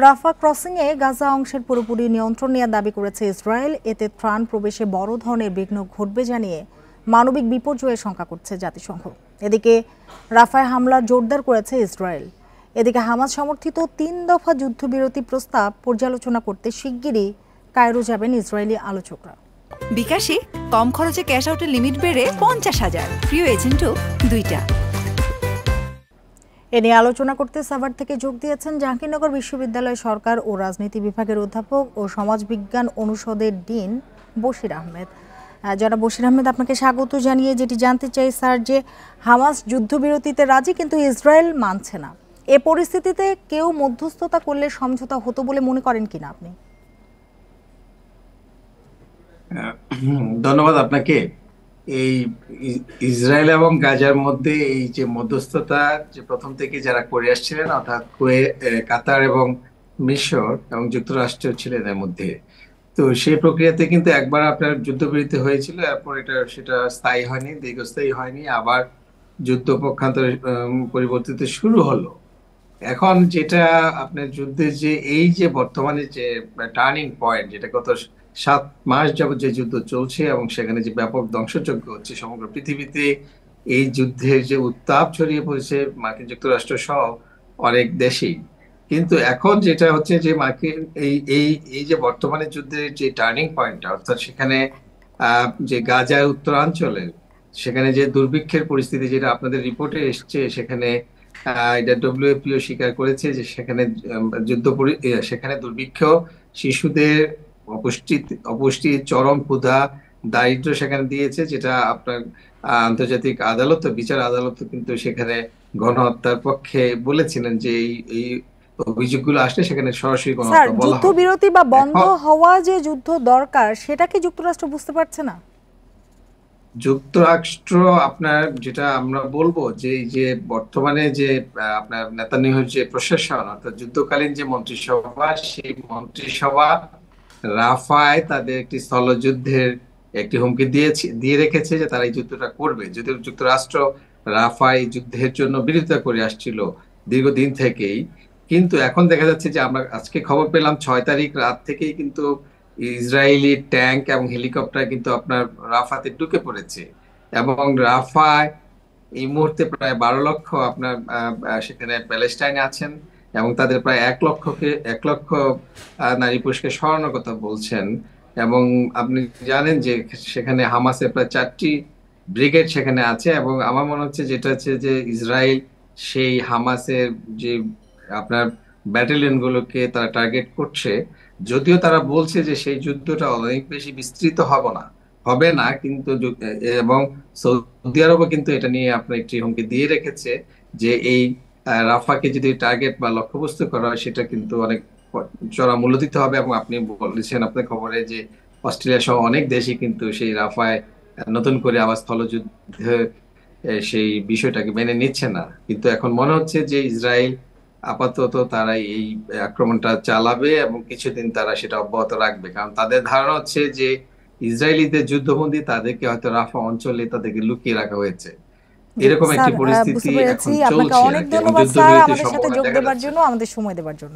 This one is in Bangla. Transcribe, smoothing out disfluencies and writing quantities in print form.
রাফা ক্রসিংয়ে গাজা অংশের পুরোপুরি নিয়ন্ত্রণ নেওয়ার দাবি করেছে ইসরায়েল। এতে ত্রাণ প্রবেশে বড় ধরনের বিঘ্ন ঘটবে জানিয়ে মানবিক বিপর্যয়ের শঙ্কা করছে জাতিসংঘ। এদিকে রাফায় হামলা জোরদার করেছে ইসরায়েল। এদিকে হামাস সমর্থিত ৩ দফা যুদ্ধবিরতি প্রস্তাব পর্যালোচনা করতে শিগগিরই কায়রো যাবেন ইসরায়েলি আলোচকরা। বিকাশে কম খরচে ক্যাশ আউটের লিমিট বেড়ে ৫০,০০০, প্রিয় এজেন্টও ২টা। এ নিয়ে আলোচনা করতে সাভার থেকে যোগ দিয়েছেন জাহাঙ্গীরনগর বিশ্ববিদ্যালয় সরকার ও রাজনীতি বিভাগের অধ্যাপক ও সমাজবিজ্ঞান অনুষদের ডিন বশির আহমেদ। যারা বশির আহমেদ, আপনাকে স্বাগত জানিয়ে যেটি জানতে চাই স্যার, যে হামাস যুদ্ধবিরতিতে রাজি কিন্তু ইসরায়েল মানছে না, এ পরিস্থিতিতে কেউ মধ্যস্থতা করলে সমঝোতা হতো বলে মনে করেন কিনা আপনি? ধন্যবাদ আপনাকে। এই ইসরায়েল এবং গাজার মধ্যে এই যে মধ্যস্থতা যে প্রথম থেকে যারা করে আসছিলেন, অর্থাৎ কাতার এবং মিশর এবং যুক্তরাষ্ট্র ছিলেন এর মধ্যে, তো সেই প্রক্রিয়াতে কিন্তু একবার আপনার যুদ্ধবিরতি হয়েছিল, এরপর সেটা স্থায়ী হয়নি, দীর্ঘস্থায়ী হয়নি, আবার যুদ্ধ পক্ষান্তরে পরিবর্তিত শুরু হলো। এখন যেটা আপনার যুদ্ধের যে এই যে বর্তমানে যে টার্নিং পয়েন্ট, যেটা গত 7 মাস যাবত যে যুদ্ধ চলছে এবং সেখানে যে ব্যাপক ধ্বংসযজ্ঞ হচ্ছে সমগ্র পৃথিবীতে, এই যুদ্ধের যে উত্তাপ ছড়িয়ে পড়েছে মার্কিন যুক্তরাষ্ট্র সহ অনেক দেশেই। কিন্তু এখন যেটা হচ্ছে যে মার্কিন এই যে বর্তমানে যুদ্ধের যে টার্নিং পয়েন্টটা, অর্থাৎ সেখানে যে গাজার উত্তরাঞ্চলে সেখানে যে দুর্ভিক্ষের পরিস্থিতি, যেটা আপনাদের রিপোর্টে এসছে, সেখানে এটা ডব্লিউএফপিও স্বীকার করেছে যে সেখানে সেখানে দুর্ভিক্ষ, শিশুদের অপুষ্টি, চরম ক্ষুধা, দারিদ্র সেখানে দিয়েছে, যেটা আপনার আন্তর্জাতিক আদালত, বিচার আদালত কিন্তু সেখানে গণহত্যার পক্ষে বলেছিলেন যে এই অভিযোগগুলো আসলে সেখানে সরাসরি গণহত্যা বলা হয়। যুদ্ধবিরতি বা বন্ধ হওয়া যে যুদ্ধ দরকার, সেটা কি যুক্তরাষ্ট্র বুঝতে পারছে না? যুক্তরাষ্ট্র আপনার যেটা আমরা বলবো যে এই যে বর্তমানে যে আপনার নেতানিয়াহুর যে প্রশাসন, অর্থাৎ যুদ্ধকালীন যে মন্ত্রিসভা, সেই মন্ত্রিসভা রাফায় তাদের একটি স্থলযুদ্ধের একটি হুমকি দিয়ে রেখেছে যে তারা এই যুদ্ধটা করবে। যদিও যুক্তরাষ্ট্র রাফায় যুদ্ধের জন্য বিরোধিতা করে আসছিল দীর্ঘদিন থেকেই, কিন্তু এখন দেখা যাচ্ছে যে আমরা আজকে খবর পেলাম ৬ তারিখ রাত থেকেই কিন্তু ইসরায়েলি ট্যাঙ্ক এবং হেলিকপ্টার কিন্তু আপনার রাফাতে ঢুকে পড়েছে এবং রাফায় এই মুহূর্তে প্রায় ১২ লক্ষ আপনার সেখানে প্যালেস্টাইনে আছেন এবং তাদের প্রায় ১ লক্ষ নারী পুরুষকে সরানোর কথা বলছেন। এবং আপনি জানেন যে সেখানে হামাসের প্রায় ৪টি ব্রিগেড সেখানে আছে এবং আমার মনে হচ্ছে যেটা হচ্ছে যে ইসরায়েল সেই হামাসের যে আপনার ব্যাটালিয়ন গুলোকে তারা টার্গেট করছে। যদিও তারা বলছে যে সেই যুদ্ধটা অনেক বেশি বিস্তৃত হবে না, কিন্তু এবং সৌদি আরবও কিন্তু এটা নিয়ে আপনার একটি হুমকি দিয়ে রেখেছে যে এই রাফাকে যদি টার্গেট বা লক্ষ্যবস্তু করা হয়, সেটা কিন্তু অনেক চড়া মূল্য দিতে হবে। এবং আপনি বলেছেন আপনার খবরে যে অস্ট্রেলিয়া সহ অনেক দেশই কিন্তু সেই রাফায় নতুন করে আবার স্থলযুদ্ধে সেই বিষয়টাকে মেনে নিচ্ছে না। কিন্তু এখন মনে হচ্ছে যে ইসরায়েল আপাতত তারা এই আক্রমণটা চালাবে এবং কিছুদিন তারা সেটা অব্যাহত রাখবে, কারণ তাদের ধারণা হচ্ছে যে ইসরায়েলিদের যুদ্ধবন্দী, তাদেরকে হয়তো রাফা অঞ্চলে তাদেরকে লুকিয়ে রাখা হয়েছে। এরকম একটি পরিস্থিতি এখন চলছে। অনেক ধন্যবাদ স্যার আমাদের সাথে যোগ দেওয়ার জন্য, আমাদের সময় দেওয়ার জন্য।